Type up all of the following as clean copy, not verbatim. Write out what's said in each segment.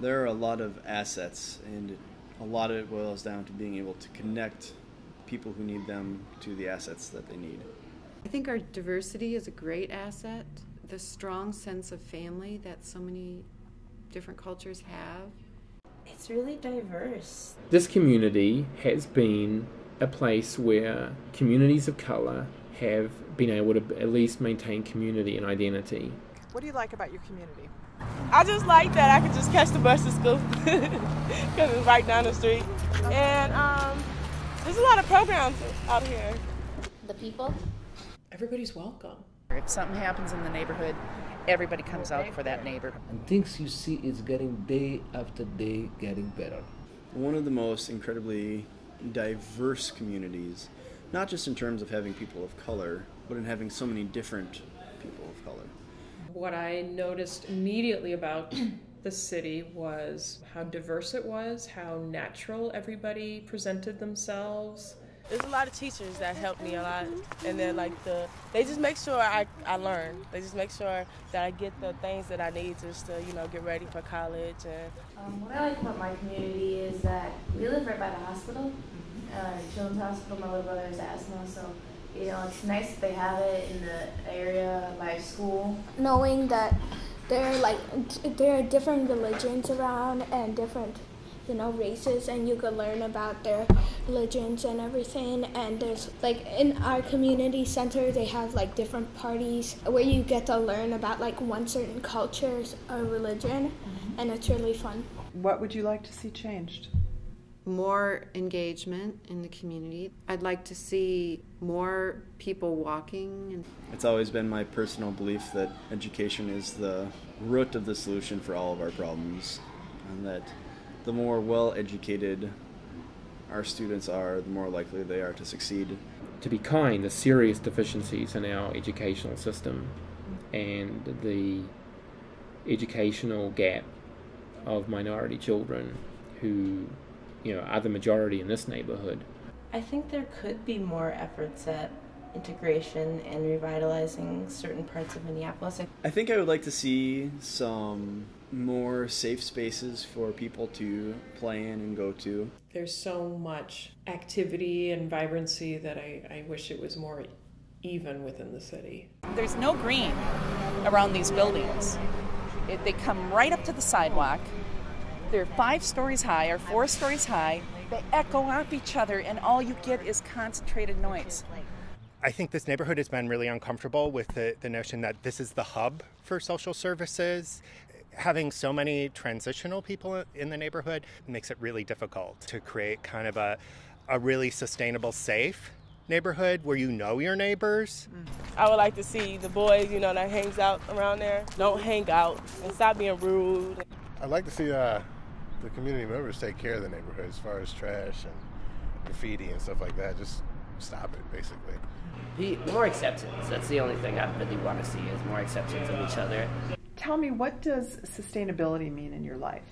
There are a lot of assets, and a lot of it boils down to being able to connect people who need them to the assets that they need. I think our diversity is a great asset. The strong sense of family that so many different cultures have. It's really diverse. This community has been a place where communities of colour have been able to at least maintain community and identity. What do you like about your community? I just like that I can just catch the bus to school because it's right down the street. And there's a lot of programs out here. The people? Everybody's welcome. If something happens in the neighborhood, everybody comes out for that neighbor. And things you see is getting day after day getting better. One of the most incredibly diverse communities, not just in terms of having people of color, but in having so many different people of color. What I noticed immediately about the city was how diverse it was, how natural everybody presented themselves. There's a lot of teachers that help me a lot, and then they just make sure I learn. They just make sure that I get the things that I need just to get ready for college. And what I like about my community is that we live right by the hospital, Children's Hospital. My little brother has asthma, so it's nice that they have it in the area by school. Knowing that there are different religions around and different races, and you could learn about their religions and everything. And there's in our community center, they have different parties where you get to learn about one certain culture or religion, and it's really fun. What would you like to see changed? More engagement in the community. I'd like to see more people walking. It's always been my personal belief that education is the root of the solution for all of our problems, and that the more well-educated our students are, the more likely they are to succeed. To be kind, the serious deficiencies in our educational system and the educational gap of minority children who are the majority in this neighborhood. I think there could be more efforts at integration and revitalizing certain parts of Minneapolis. I think I would like to see some more safe spaces for people to play in and go to. There's so much activity and vibrancy that I wish it was more even within the city. There's no green around these buildings. They come right up to the sidewalk. They're 5 stories high or 4 stories high. They echo off each other, and all you get is concentrated noise. I think this neighborhood has been really uncomfortable with the notion that this is the hub for social services. Having so many transitional people in the neighborhood makes it really difficult to create kind of a really sustainable, safe neighborhood where you know your neighbors. I would like to see the boys, that hangs out around there, don't hang out and stop being rude. I'd like to see the community members take care of the neighborhood as far as trash and graffiti and stuff like that. Just stop it, basically. More acceptance. That's the only thing I really want to see is more acceptance of each other. Tell me, what does sustainability mean in your life?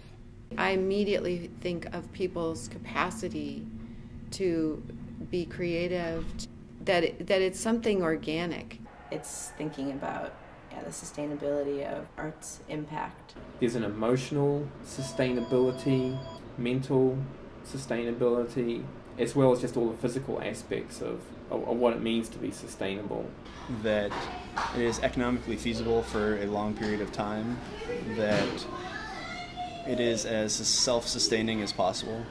I immediately think of people's capacity to be creative, that it's something organic. It's thinking about the sustainability of art's impact. There's an emotional sustainability, mental sustainability, as well as just all the physical aspects of what it means to be sustainable. That it is economically feasible for a long period of time, that it is as self-sustaining as possible,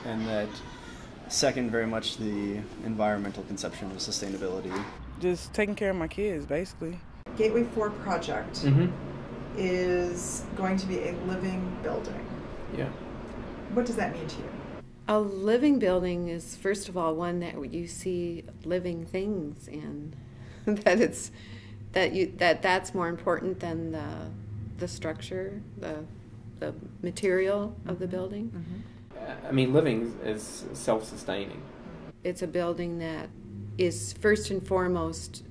and that second very much the environmental conception of sustainability. Just taking care of my kids, basically. Gateway 4 project is going to be a living building. Yeah. What does that mean to you? A living building is, first of all, one that you see living things in. That's more important than the structure, the material of the building. I mean, living is self-sustaining. It's a building that is first and foremost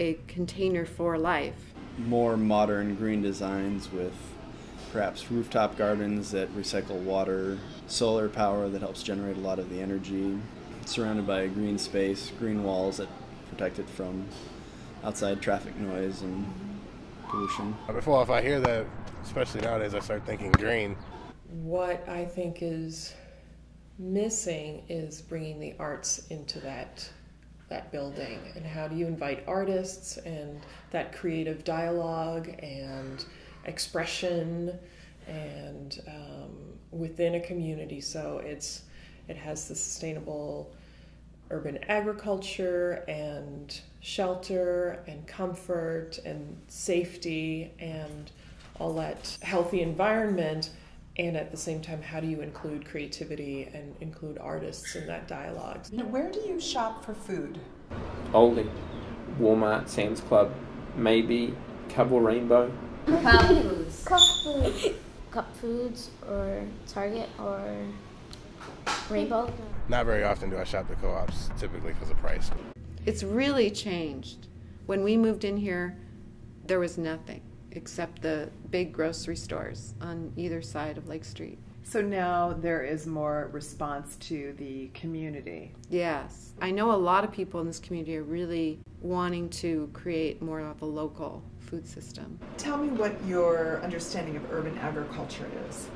a container for life. More modern green designs with perhaps rooftop gardens that recycle water, solar power that helps generate a lot of the energy, surrounded by a green space, green walls that protect it from outside traffic noise and pollution. Before, if I hear that, especially nowadays, I start thinking green. What I think is missing is bringing the arts into that building, and how do you invite artists and that creative dialogue and expression and within a community. So it has the sustainable urban agriculture and shelter and comfort and safety and all that healthy environment, and at the same time, how do you include creativity and include artists in that dialogue? Now, where do you shop for food? Aldi, Walmart, Sam's Club, maybe Cabo Rainbow. Cup Foods. Cup Foods. Cup Foods or Target or Rainbow. Not very often do I shop at co-ops, typically because of price. It's really changed. When we moved in here, there was nothing except the big grocery stores on either side of Lake Street. So now there is more response to the community. Yes. I know a lot of people in this community are really wanting to create more of a local food system. Tell me what your understanding of urban agriculture is.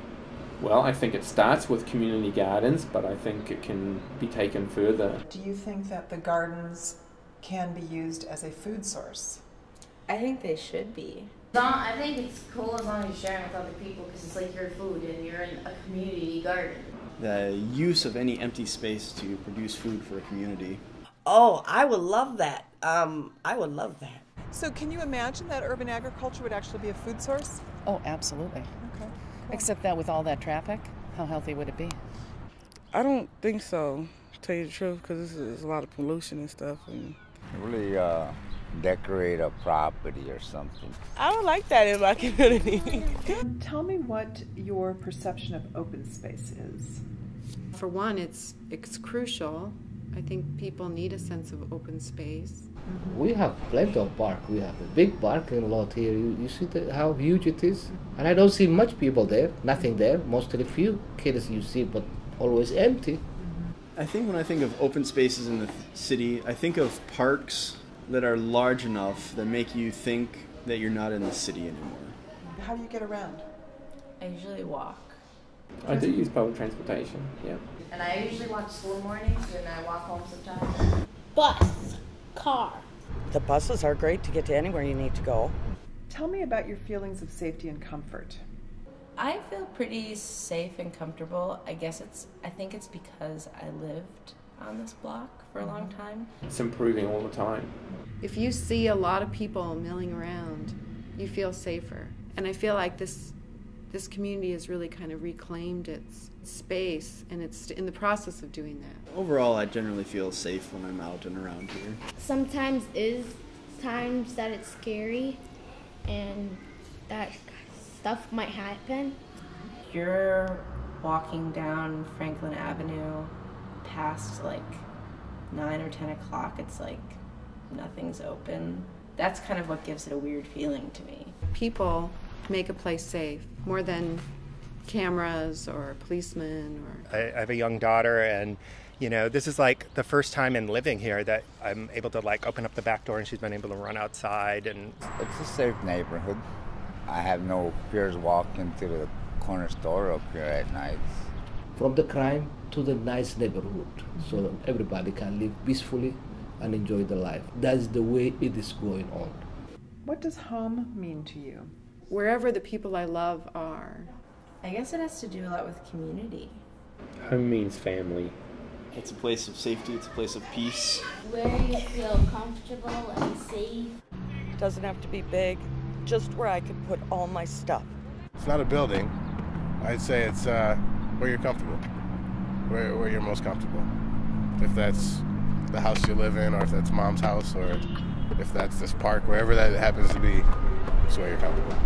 Well, I think it starts with community gardens, but I think it can be taken further. Do you think that the gardens can be used as a food source? I think they should be. I think it's cool as long as you're sharing with other people, because it's like your food and you're in a community garden. The use of any empty space to produce food for a community. Oh, I would love that. I would love that. So can you imagine that urban agriculture would actually be a food source? Oh, absolutely. Okay. Cool. Except that with all that traffic, how healthy would it be? I don't think so, to tell you the truth, because there's a lot of pollution and stuff. And really decorate a property or something. I would like that in my community. Tell me what your perception of open space is. For one, it's crucial. I think people need a sense of open space. We have plenty of park. We have a big parking lot here. You see how huge it is? And I don't see much people there, nothing there. Mostly few kids you see, but always empty. I think when I think of open spaces in the city, I think of parks that are large enough that make you think that you're not in the city anymore. How do you get around? I usually walk. I do use public transportation, yeah. And I usually watch school mornings and I walk home sometimes. Bus. Car. The buses are great to get to anywhere you need to go. Tell me about your feelings of safety and comfort. I feel pretty safe and comfortable. I think it's because I lived on this block for a long time. It's improving all the time. If you see a lot of people milling around, you feel safer. And I feel like this community has really kind of reclaimed its space, and it's in the process of doing that. Overall, I generally feel safe when I'm out and around here. Sometimes times that it's scary and that stuff might happen. You're walking down Franklin Avenue past like 9 or 10 o'clock, it's like nothing's open. That's kind of what gives it a weird feeling to me. People make a place safe more than cameras or policemen. I have a young daughter, and this is like the first time in living here that I'm able to like open up the back door and she's been able to run outside. And it's a safe neighborhood. I have no fears walking to the corner store up here at night. From the crime to the nice neighborhood, so that everybody can live peacefully and enjoy the life. That's the way it is going on. What does home mean to you? Wherever the people I love are. I guess it has to do a lot with community. Home means family. It's a place of safety, it's a place of peace. Where you feel comfortable and safe. It doesn't have to be big, just where I can put all my stuff. It's not a building. I'd say it's where you're comfortable, where you're most comfortable. If that's the house you live in, or if that's mom's house, or if that's this park, wherever that happens to be, it's where you're comfortable.